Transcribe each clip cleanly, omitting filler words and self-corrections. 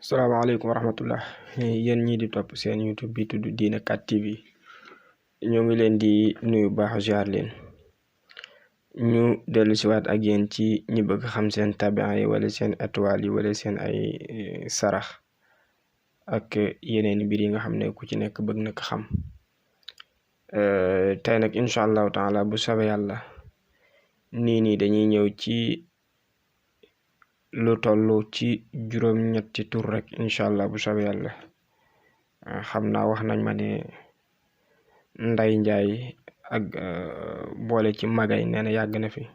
salaamaaleykum wa rahmatullah yéen ñii di topp seen YouTube bi tudd Diina 4 TV ñoo ngi leen di nuyu baax ziar leen ñu dellu siwaat ak yéen ci ñi bëgg xam seen tabian yi wala seen étoile yi wala seen ay sarax ak yeneen mbir yi nga xam ne ku ci nekk bëgg na ko xam tey nag incha allahu taala bu soobee yàlla nii dañuy ñëw ci lu tollu ci juróom-ñetti tur rek incha allah bu soobee yàlla xam naa wax nañ ma ne Nday Njaay ak boole ci magay nee na yàgg na fi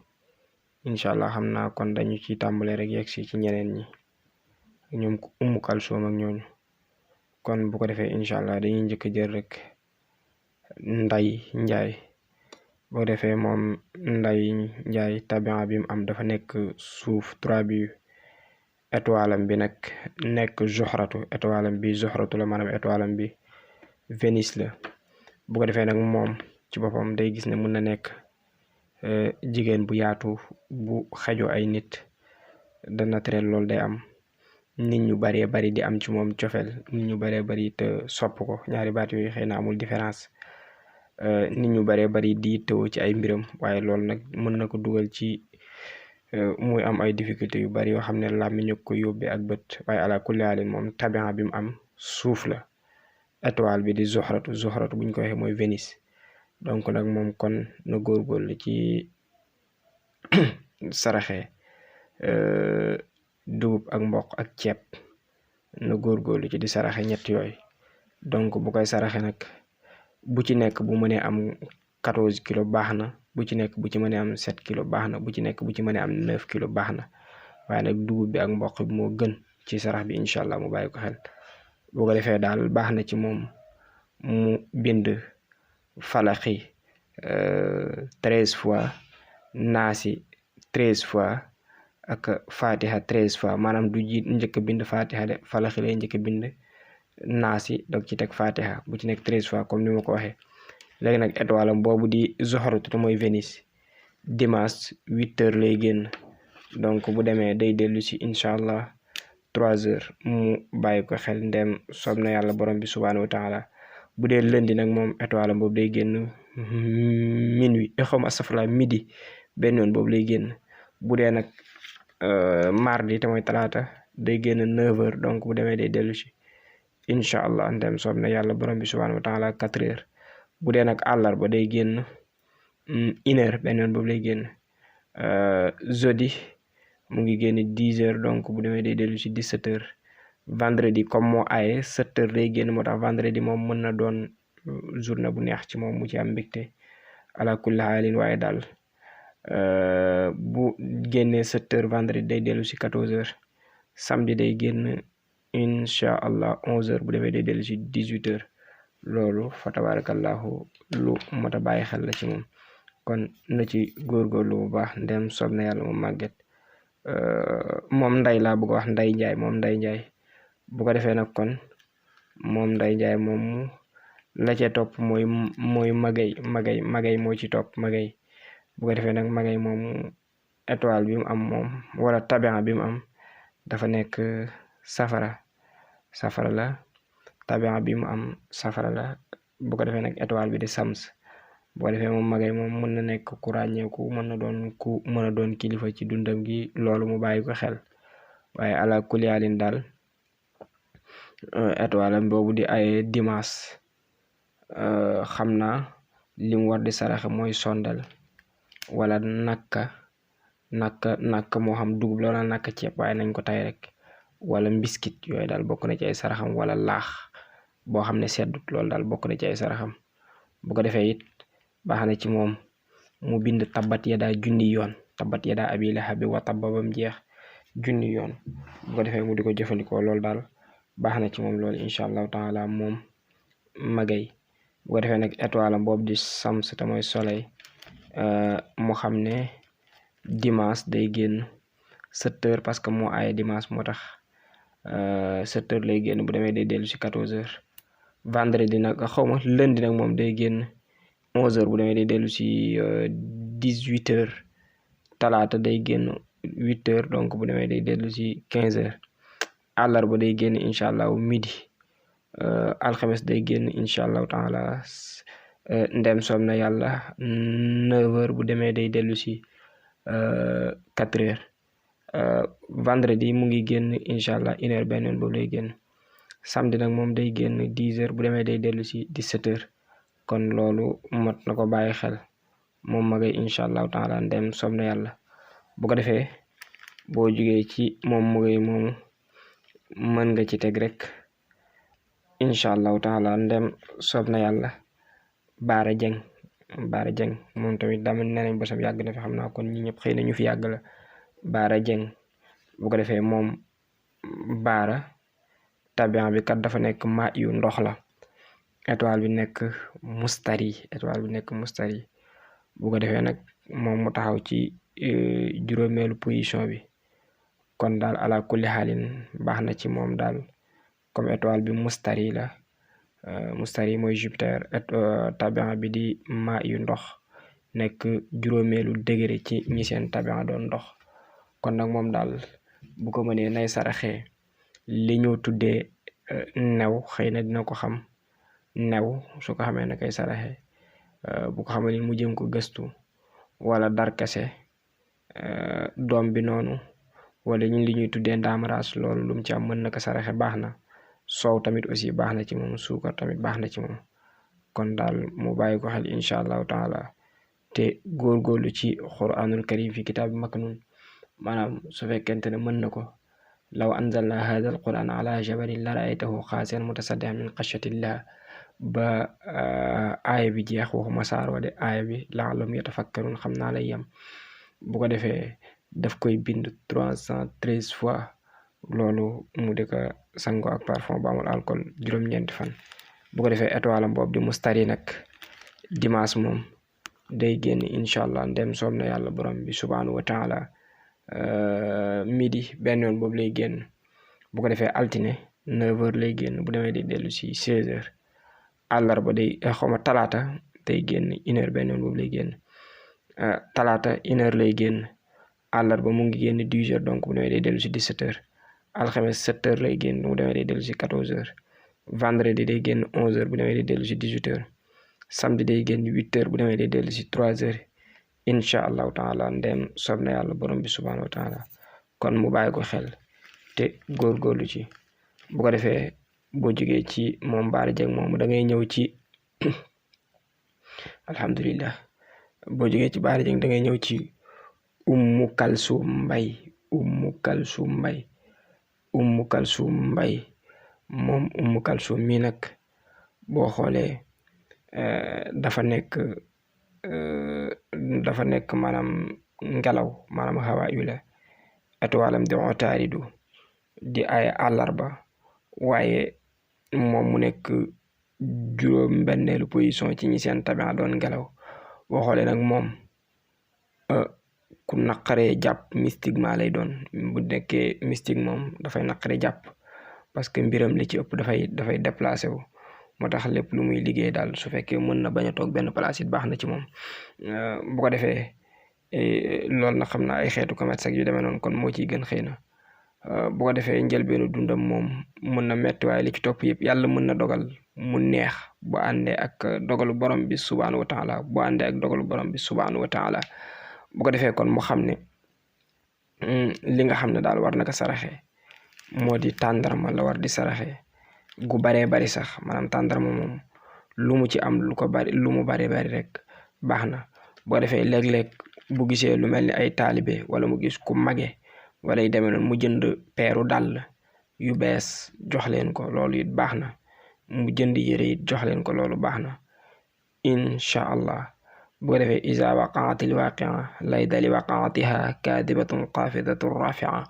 incha allah xam naa kon dañu ci tàmbale rek yegg si ci ñeneen ñi ñoom Umu Kalsoom ak ñooñu kon bu ko defee incha allah dañuy njëkk jël rek Nday Njaay boo defee moom Nday Njaay tabian bi mu am dafa nekk suuf 3 bi étoile am bi nag nekk Zuhratu étoile am bi Zuhratu la maanaam étoile am bi Vénus la bu ko defee nag moom ci boppam day gis ne mun na nekk jigéen bu yaatu bu xajoo ay nit de naturel loolu day am nit ñu baree bari di am ci moom cofeel nit ñu baree bari te sopp ko ñaari baat yooyu xëy na amul différence nit ñu baree bari di tëw ci ay mbiram waaye loolu nag mën na ko dugal ci muy am ay difficulté yu bari yoo xam ne làmmiñ ko yóbbee ak bët waaye ala kulli haalin moom tabian bi mu am suuf la étoile bi di Zuhratu buñ ko waxee mooy Vénus donc nag moom kon na góorgóorlu ci saraxe dugub ak mboq ak ceeb na góorgóorlu ci di saraxe ñett yooyu donc bu koy saraxe nag bu ci nekk bu mënee am 14 kilos baax na bu ci nekk bu ci mënee am 7 kilos baax na bu ci nekk bu ci mënee am 9 kilos baax na waaye nag dugub bi ak mboq bi moo gën ci sarax bi incha allah mu bàyyi ko xel boo ko defee daal baax na ci moom mu bind falaxi 13 fois naasi 13 fois ak fatiha 13 fois maanaam du jiit njëkk bind fatiha de falaxi lay njëkk bind naasi doog ci teg fatiha bu ci nekk 13 fois comme ni ma ko waxee léegi nag étoile am boobu di Zuhratu te mooy Vénus dimanche 8h lay génn donc bu demee day dellu si incha allah 3h mu bàyyi ko xel ndem soob na yàlla borom bi subhaanahu wa taala bu dee lundi nag moom étoile am boobu day génn minuit midi benn yoon boobu lay génn bu dee nag mardi te mooy talaata day génn 9h donc bu demee day dellu si incha allah ndem soob na yàlla borom bi subhaanahu wa taala 4h bu dee nag àllarba day génn 1h benn yoon boobu lay génn jeudi mu ngi génn 10h donc bu demee day dellu si 17h vendredi comme moo aaye 7h day génn moo tax vendredi moom mën na doon journée bu neex ci moom mu ci am mbégte ala kulli haalin waaye daal bu génnee 7h vendredi day dellu si 14h samedi day génn incha allah 11h bu demee day dellu si 18h loolu fa tabarakallahu lu mot a bàyyi xel la ci moom kon na ci góorgóorlu bu baax ndem soob na yàlla mu màgget moom nday laa bëgg a wax Nday Njaay moom Nday Njaay bu ko defee nag kon moom Nday Njaay moom la ca topp mooy magay moo ci topp magay bu ko defee nag magay moom étoile bi mu am moom wala tabian bi mu am dafa nekk safara la tabian bi mu am safara la bu ko defee nag étoile bi di Sams bu ko defee moom magay moom mën na nekk ku ràññeeku mën a doon kilifa ci dundam gi loolu mu bàyyi ko xel waaye ala kulli haalin daal étoile am boobu di ay dimanche xam naa li mu war di saraxe mooy sondel wala nakka moo xam dugub la wala nakka ceeb waaye nañ ko tay rek wala mbiskit yooyu daal bokk na ci ay saraxam wala laax boo xam ne seddut loolu daal bokk na ci ay saraxam bu ko defee it baax na ci moom mu bind tabbat yadaa junni yoon tabbat yadaa abi lahabi wa tabba bam jeex junni yoon bu ko defee mu di ko jëfandikoo loolu daal baax na ci moom loolu incha allahu taala moom magay bu ko defee nag étoile am boobu di Sams te mooy soleil mu xam ne dimanche day génn 7h parce que moo aaye dimanche moo tax 7h lay génn bu demee day dellu si 14h vendredi nag xawma lundi nag moom day génn 11h bu demee day dellu si 18h talaata day génn 8h donc bu demee day dellu si 15h àllarba day génn incha allah midi. alxames day génn incha allahu taala ndem soob na yàlla 9h bu demee day dellu si 4h. vendredi mu ngi génn incha allah 1h benn yoon boobu lay génn. samedi nag moom day génn 10h bu demee day dellu si 17h. kon loolu mot na ko bàyyi xel moom magay incha allahu taala ndem soob na yàlla. bu ko defee boo jugee ci moom magay moomu mën nga ci teg rek incha allahu taala ndem soob na yàlla Baara Jeng moom tamit daa mel ne nañ bosam yàgg na fi xam naa kon ñi ñëpp xëy na ñu fi yàgg la. Baara Jeng bu ko defee moom Baara tabian bi kat dafa nekk ma yu ndox la. étoile bi nekk mustari bu ko defee nag moom mu taxaw ci juróomeelu position bi. kon daal ala kulli xaalin baax na ci moom daal comme étoile bi mustari la. mustari mooy Jupiter. tabian bi di ma yu ndox nekk juróomeelu degré ci ñi seen tabian doon ndox. kon nag moom daal bu ko mënee nay saraxee li ñu tuddee new, xëy na dina ko xam new su ko xamee na koy saraxee. bu ko xamee ni mu jëm ko gëstu wala darkase doom bi noonu wala ñun li ñuy tuddee ndaamaraas loolu lu mu ci am mën na ko saraxe baax na. soow tamit aussi baax na ci moom suukar tamit baax na ci moom. kon daal mu bàyyi ko xel incha allahu taala te góorgóorlu ci quranul karim fi kitaab maknun maanaam su fekkente ne mën na ko law anzalna hada al quran ala jabalin la raaytahu xaasiyan mutasaddian min xashyatillah ba aaya bi jeex waxuma saar wa de aaya bi la'allahum yatafakkarun xam naa lay yem. bu ko defee daf koy bind 313 fois loolu mu di ko sango ak parfum bu amul alcool juróom-ñeenti fan. bu ko defee étoile am boobu di mustari nag dimanche moom day génn incha allah ndem soob na yàlla borom bi subhanahu wa taala midi benn yoon boobu lay génn. bu ko defee altine 9h lay génn bu demee day dellu si 16h. àllarba day xawma talaata day génn 1h benn yoon boobu lay génn. talaata 1h lay génn. àllarba mu ngi génn 10h donc bu demee day dellu si 17h. alxames 7h lay génn bu demee day dellu si 14h. vendredi day génn 11h bu demee day dellu si 18h. samedi day génn 8h bu demee day dellu si 3h. incha allahu taala ndem soob na yàlla borom bi subhanahu wa taala. kon mu bàyyi ko xel te góorgóorlu ci. bu ko defee boo jógee ci moom Baara Jeng moomu da ngay ñëw ci alhamdulillah boo jógee ci Baara Jeng da ngay ñëw ci Ummu Kalsum Mbay moom Ummu Kalsum mi nag boo xoolee dafa nekk maanaam ngelaw maanaam xawa yu la étoilam di Utaaridu di ay àllarba waaye moom mu nekk juróom benneelu position ci ñi seen tabian doon ngelaw. boo xoolee nag moom ku naqaree jàpp mystiquement lay doon. bu nekkee mystique moom dafay naqaree jàpp parce que mbiram li ci ëpp dafay déplacé wu. moo tax lépp lu muy liggéey daal su fekkee mën na bañ a toog benn place it baax na ci moom. bu ko defee loolu nag xam naa ay xeetu commerce ak yu demee noonu kon moo ciy gën xëy na. bu ko defee njëlbeenu dundam moom mën na metti waaye li ci topp yëpp yàlla mën na dogal mu neex bu àndee ak dogalu borom bi subhanahu wa taala bu ko defee kon mu xam ne li nga xam ne daal war na ko saraxee moo di tàndarma la war di saraxee gu baree bari sax maanaam tàndarma moom lu mu ci am lu mu bari rek baax na. bu ko defee léeg-léeg bu gisee lu mel ni ay taalibe wala mu gis ku mage wala yu demee noonu mu jënd peeru dàll yu bees jox leen ko loolu it baax na. mu jënd yére it jox leen ko loolu baax na incha allah. bu ko defee iza waqaatil waaqia laysa li waqaatiha kaadibatun xaafidatun rafia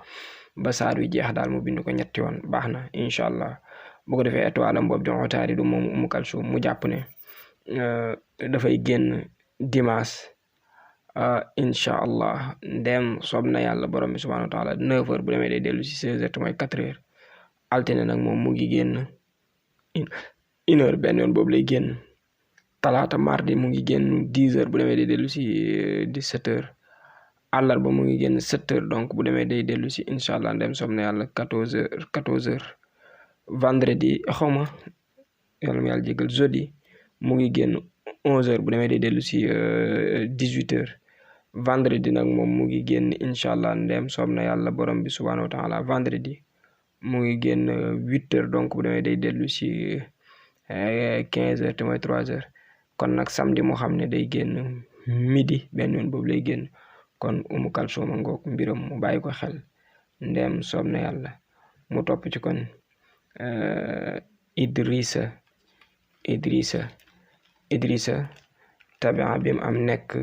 ba saar wi jeex daal mu bind ko ñetti yoon baax na incha allah. bu ko defee étoile am boobu di Utaaridu moom Ummu Kalsum mu jàpp ne dafay génn dimanche incha allah ndem soob na yàlla borom bi subhanahu wa taala 9h bu demee day dellu si 16h mooy 4h. altine nag moom mu ngi génn 1h benn yoon boobu lay génn. talaata mardi mu ngi génn 10h bu demee day dellu si 17h. àllarba mu ngi génn 7h donc bu demee day dellu si incha allah ndem soob na yàlla 14h vendredi xawma yàlla mu yàlla jégal jeudi mu ngi génn 11h bu demee day dellu si 18h vendredi nag moom mu ngi génn incha allah ndem soob na yàlla borom bi subhanahu wa taala vendredi mu ngi génn 8h donc bu demee day dellu si 15h te mooy 3h kon nag samedi moo xam ne day génn midi benn yoon boobu lay génn kon Umu Kalsum ngoog mbiram mu bàyyi ko xel ndem soob na yàlla mu topp ci kon Idrissa tabia bi mu am nekk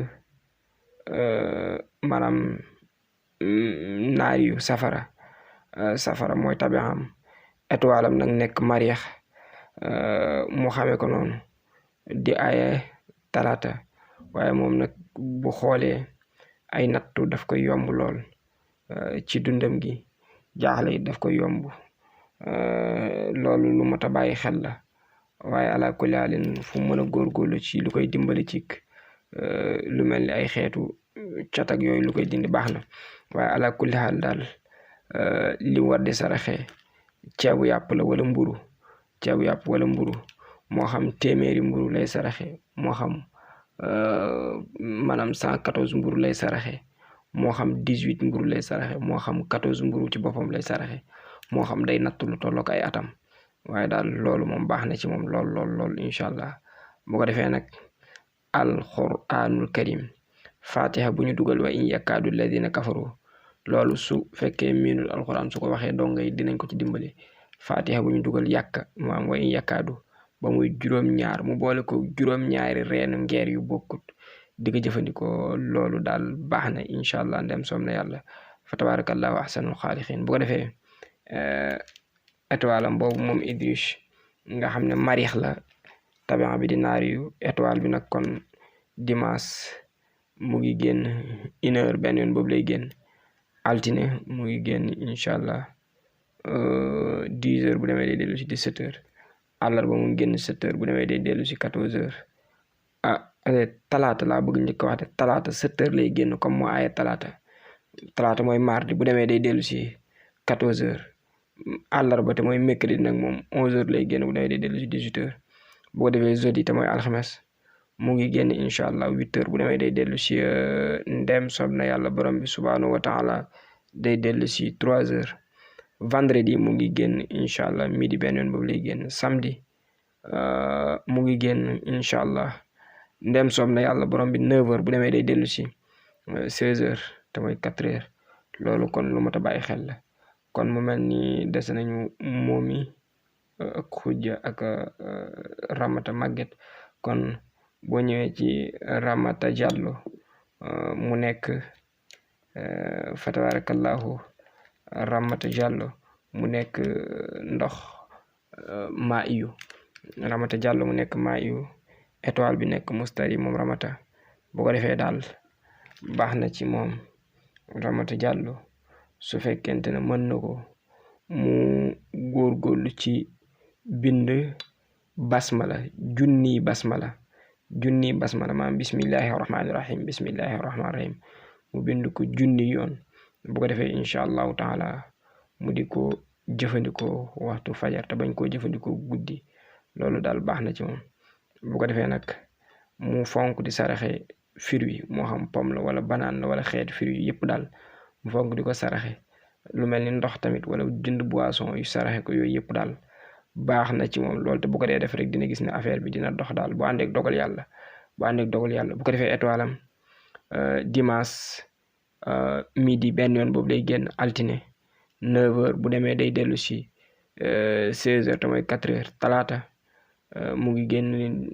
maanaam naar yu safara mooy tabiam étoile am nag nekk mariix mu xamee ko noonu di aye talaata waaye moom nag bu xoolee ay nattu daf koy yomb lool ci dundam gi jaaxle it daf koy yomb loolu lu mot a bàyyi xel la waaye ala kulli haalin fu mën a góorgóorlu ci lu koy dimbali ci lu mel ni ay xeetu cat ak yooyu lu koy dindi baax na waaye ala kulli haal daal li war di saraxe ceebu yàpp la wala mburu moo xam téeméeri mburu lay saraxe moo xam maanaam 114 mburu lay saraxe moo xam 18 mburu lay saraxe moo xam 14 mburu ci boppam lay saraxe moo xam day natt lu tollook ay atam waaye daal loolu moom baax na ci moom lool incha allah bu ko defee nag alquranul karim fatiha bu ñu dugal wa in yakaadu alladina kafaru loolu su fekkee miinul alquran su ko waxee donga yi dinañ ko ci dimbali fatiha bu ñu dugal yàkk maam wa in yakaadu ba muy juróom-ñaar mu boole ko juróom-ñaari reenu ngeer yu bokkut di ko jëfandikoo loolu daal baax na incha allah ndem soom na yàlla fa tabarakallahu ahsanul xaaliqin bu ko defee étoile am boobu moom Idriss nga xam ne mariix la tabian bi di naar yu étoile bi nag kon dimanche mu ngi génn 1h benn yoon boobu lay génn altine mu ngi génn incha allah 10h bu demee day dellu si 17h àllarba mu ngi génn 7h bu demee day dellu si 14h talaata laa bëgg njëkk wax de talaata 7h lay génn comme moo aaye talaata mooy mardi bu demee day dellu si 14h àllarba te mooy mercredi nag moom 11h lay génn bu demee day dellu si 18h bu ko defee jeudi te mooy alxames mu ngi génn incha allah 8h bu demee day dellu si ndem soob na yàlla borom bi subhanahu wa taala day dellu si 3h vendredi mu ngi génn incha allah midi benn yoon boobu lay génn samedi mu ngi génn incha allah ndem soob na yàlla borom bi 9h bu demee day dellu si 16h te mooy 4h loolu kon lu mat a bàyyi xel la kon mu mel ni des nañu moomi ak xujja ak Ramata Maguette kon boo ñëwee ci Ramata Diallo mu nekk fa tabarakallahu Ramata Diallo mu nekk ndox maa iyu Ramata Diallo mu nekk maa iyu étoile bi nekk mustari moom Ramata bu ko defee daal baax na ci moom Ramata Diallo su fekkente ne mën na ko mu góorgóorlu ci bind basmala junni basmala maanaam bismillahi rahmaani rahim mu bind ko junni yoon bu ko defee incha allahu taala mu di ko jëfandikoo waxtu fajar te bañ koo jëfandikoo guddi loolu daal baax na ci moom bu ko defee nag mu fonk di saraxe fruit moo xam pomme la wala banaan la wala xeet fruit yëpp daal mu fonk di ko saraxe lu mel ni ndox tamit wala jënd boisson yu saraxe ko yooyu yëpp daal baax na ci moom loolu te bu ko dee def rek dina gis ne affaire bi dina dox daal bu àndeek dogal yàlla bu ko defee étoile am dimanche midi benn yoon boobu lay génn altine 9h bu demee day dellu si 16h te mooy 4h talaata mu ngi génn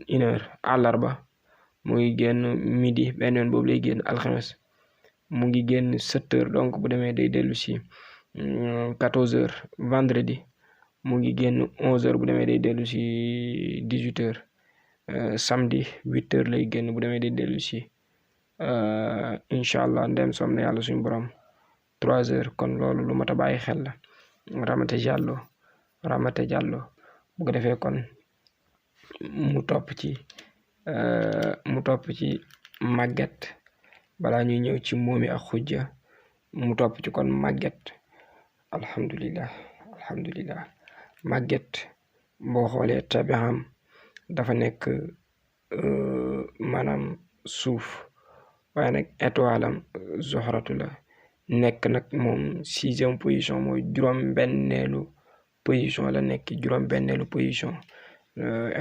1h àllarba mu ngi génn midi benn yoon boobu lay génn alxames mu ngi génn 7h donc bu demee day dellu si 14h vendredi mu ngi génn 11h bu demee day dellu si 18h samedi 8h lay génn bu demee day dellu si incha allah ndem soom na yàlla suñu borom 3h kon loolu lu mat a bàyyi xel la Ramata Diallo bu ko defee kon mu topp ci Maguette balaa ñuy ñëw ci moomi ak xujja mu topp ci kon màgget. alhamdulillah màgget boo xoolee tabi'am dafa nekk maanaam suuf, waaye nag étoile am zoxratu la nekk nag moom 6e position mooy juróom-benneelu position la nekk, juróom-benneelu position.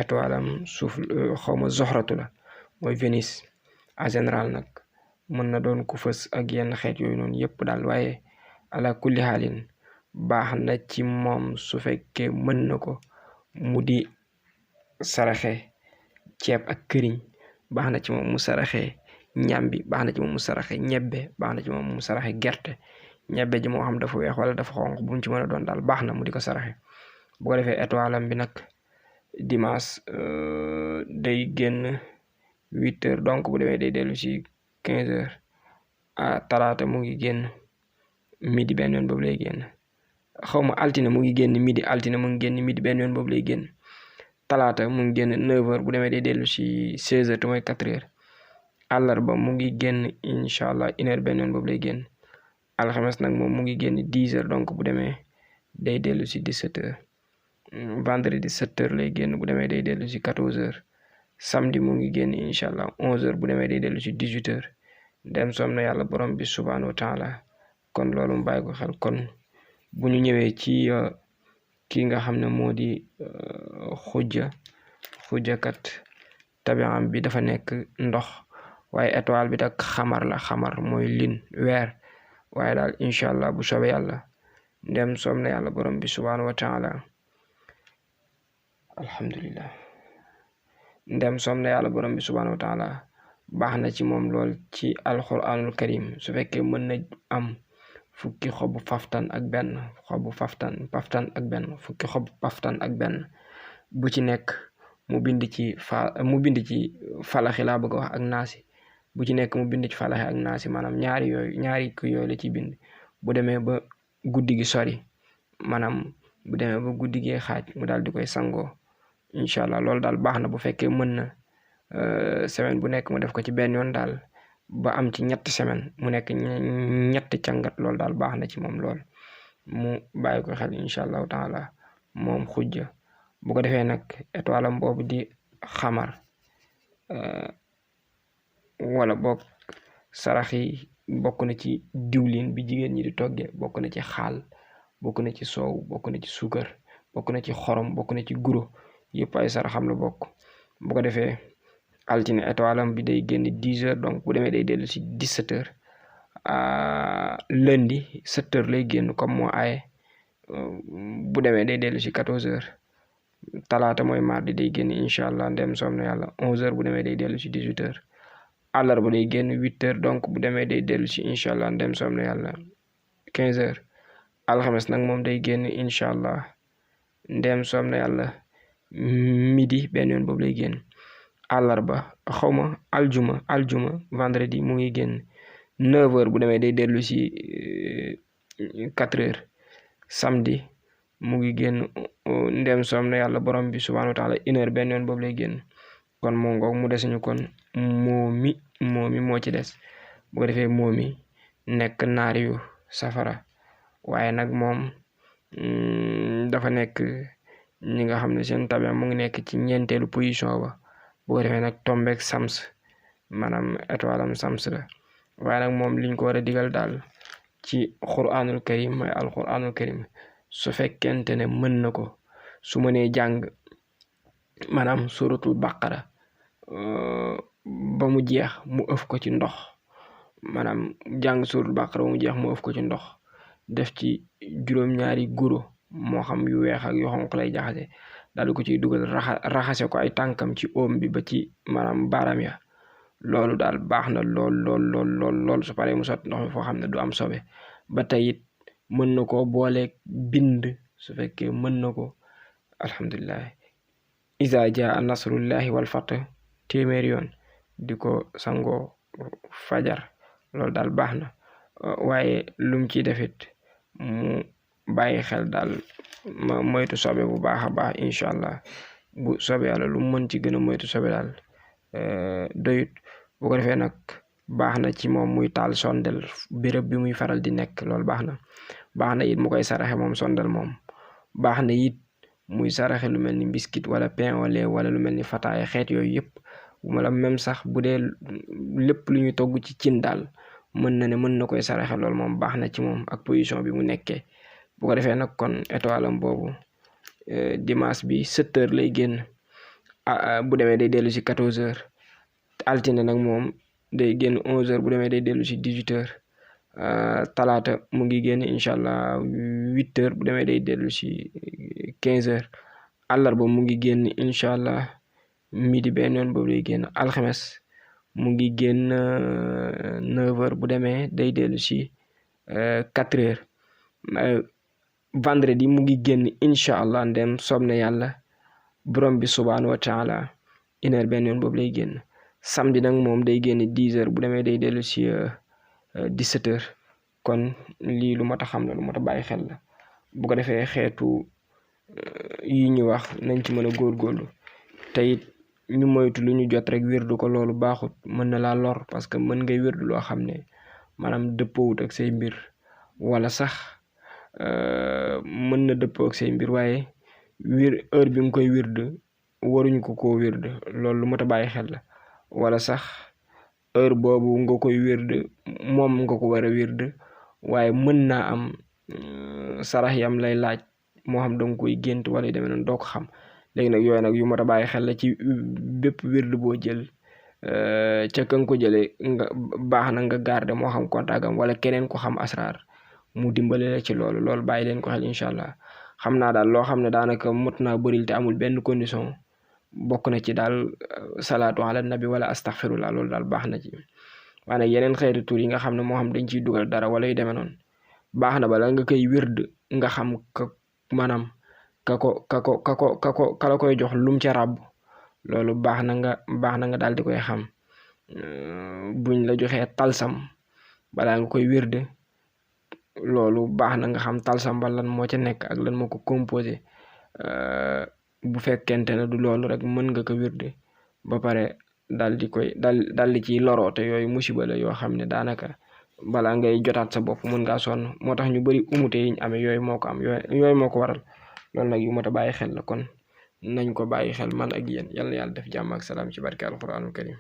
étoile am suuf xawma zoxratu la mooy Vénus. en général nag mën na doon ku fës ak yenn xeet yooyu noonu yëpp daal, waaye ala kulli xaalin baax na ci moom su fekkee mën na ko mu di saraxe ceeb ak këriñ, baax na ci moom mu saraxe ñambi, baax na ci moom mu saraxe ñebbe, baax na ci moom mu saraxe gerte. ñebbe ji moo xam dafa weex wala dafa xonq, bu mu ci mën a doon daal baax na mu di ko saraxe. bu ko defee étoile am bi nag dimanche day génn 8h, donc bu demee day dellu si 15h. talaata mu ngi génn midi, benn yoon boobu lay génn. xawma altine mu ngi génn midi, altine mu ngi génn midi, benn yoon boobu lay génn. talaata mu ngi génn 9h, bu demee day dellu si 16h te mooy 4h. àllarba mu ngi génn incha allah 1h, benn yoon boobu lay génn. alxames nag moom mu ngi génn 10h, donc bu demee day dellu si 17h. vendredi 7h lay génn, bu demee day dellu si 14h. samedi mu ngi génn incha allah 11h, bu demee day dellu si 18h. dem soom na yàlla borom bi subhanahu wa taala. kon loolu mu bàyyi ko xel. kon bu ñu ñëwee ci kii nga xam ne moo di xujjakat tabi'am bi dafa nekk ndox, waaye étoile bi tak xamar la. xamar mooy lin, weer. waaye daal incha allah bu soobee yàlla ndem soom na yàlla borom bi subhanahu wa taala, alhamdulillah, ndem soom na yàlla borom bi subhanahu wa taala baax na ci moom lool ci alquranul karim. su fekkee mën na am fukki xobu paftan ak benn, fukki xobu paftan ak benn bu ci nekk mu bind ci falaxi laa bëgg a wax ak naasi. bu ci nekk mu bind ci falaxi ak naasi, maanaam ñaari ku yooyu la ci bind. bu demee ba guddi gi sori, maanaam bu demee ba guddi gi xaaj, mu daal di koy sangoo incha allah. loolu daal baax na bu fekkee mën na semaine bu nekk mu def ko ci benn yoon daal, ba am ci 3 semaine mu nekk 3 càngat. loolu daal baax na ci moom lool, mu bàyyi ko xel incha allahu taala moom xujja. bu ko defee nag étoile am boobu di xamar, wala boog sarax yi bokk na ci diwlin bi jigéen ñi di togge, bokk na ci xaal, bokk na ci soow, bokk na ci suukar, bokk na ci xorom, bokk na ci guro. yëpp ay saraxam la bokk. bu ko defee altine étoile am bi day génn 10h, donc bu demee day dellu si 17h. lundi 7h lay génn comme moo aaye, bu demee day dellu si 14h. talaata mooy mardi day génn incha allah ndem soom na yàlla 11h, bu demee day dellu si 18h. àllarba day génn 8h, donc bu demee day dellu si incha allah ndem soom na yàlla 15h. alxames nag moom day génn incha allah ndem soom na yàlla midi, benn yoon boobu lay génn. àllarba xawma aljuma vendredi mu ngi génn 9h, bu demee day dellu si 4h. samedi mu ngi génn ndem soom na yàlla borom bi subhanahu wa taala 1h, benn yoon boobu lay génn. kon moo ngoog mu desuñu kon moomi moo ci des. bu ko defee moomi nekk naar yu safara, waaye nag moom dafa nekk ñi nga xam ne seen tabi'a mu ngi nekk ci 4eelu position ba. bu ko defee nag tombeek sams, maanaam étoile am sams la. waaye nag moom liñ ko war a digal daal ci quranul karim mooy alquranul karim, su fekkente ne mën na ko, su mënee jàng maanaam suratul baqara ba mu jeex mu ëf ko ci ndox, maanaam jàng suratul baqara ba mu jeex mu ëf ko ci ndox, def ci juróom-ñaari guro, moo xam yu weex ak yu xonq lay jaxase, daal di ko ciy dugal raxase ko ay tànkam ci oom bi ba ci maanaam baaraam ya. loolu daal baax na lool. su paree mu sotti ndox mi foo xam ne du am sobe. ba tey it mën na koo booleeg bind, su fekkee mën na ko, alhamdulilah. iza jaa nasrullahi wal fath téeméer yoon di ko sangoo fajar. loolu daal baax na, waaye lum ci defit mu bàyyi xel daal ma moytu sobe bu baax a baax incha allah. bu sobe yàlla lu mën ci gën a moytu sobe daal doyut. bu ko defee nag baax na ci moom muy taal sondel béréb bi muy faral di nekk loolu baax na it mu koy saraxe moom sondel moom. baax na it muy saraxe lu mel ni biscuit wala pain au lait wala lu mel ni fataaya xeet yooyu yëpp wala même sax bu dee lépp lu ñuy togg ci cin daal mën na koy saraxe loolu moom baax na ci moom ak position bi mu nekkee. bu ko defee nag kon étoile am boobu dimanche bi 7h lay génn bu demee day dellu si 14h altine nag moom day génn 11h bu demee day dellu si 18h talaata mu ngi génn incha allah 8h bu demee day dellu si 15h àllarba mu ngi génn incha allah midi benn yoon boobu lay génn alxames mu ngi génn 9h bu demee day dellu si 4h vendredi mu ngi génn incha allah ndem soob na yàlla borom bi subhaanahu wa taala 1h benn yoon boobu lay génn samedi nag moom day génn 10h bu demee day dellu si 17h kon lii lu mat a xam la lu mat a bàyyi xel la. bu ko defee xeetu yi ñu wax nañ ci mën a góorgóorlu te it ñu moytu lu ñu jot rek wirdu ko loolu baaxut mën na laa lor parce que mën ngay wirdu loo xam ne maanaam dëppoowut ak say mbir wala sax mën na dëppoo ak say mbir waaye heure bi nga koy wird waruñ ko wird loolu lu mat a bàyyi xel la wala sax heure boobu nga koy wird moom nga ko war a wird waaye mën naa am sarax yam lay laaj moo xam danga koy gént wala yu demee noonu doo ko xam. léegi nag yooyu nag yu mat a bàyyi xel la ci bépp wird boo jël ca ka nga ko jëlee nga baax na nga garder moo xam contact am wala keneen ko xam asraar mu dimbale la ci loolu bàyyi leen ko xel incha allah. xam naa daal loo xam ne daanaka mot naa bëril te amul benn condition bokk na ci daal salaatu ala nabi wala astaghfirullah loolu daal baax na ci. waaye nag yeneen xeetu tur yi nga xam ne moo xam dañ ciy dugal dara wala yu demee noonu baax na bala nga koy wird nga xam maanaam ka la koy jox lum ca ràbb loolu baax na nga daal di koy xam. buñ la joxee talsam balaa nga koy wird loolu baax na nga xam talsam ba lan moo ca nekk ak lan moo ko composé bu fekkente ne du loolu rek mën nga ko wird ba pare daal di ciy loroo te yooyu musiba la yoo xam ne daanaka balaa ngay jotaat sa bopp mën ngaa sonn moo tax ñu bari umute yiñ amee yooyu moo ko am yooyu moo ko waral. loolu nag yu mat a bàyyi xel la kon nañ ko bàyyi xel man ak yéen yal na yàlla def jàmm ak salaam ci barke alquranul karim.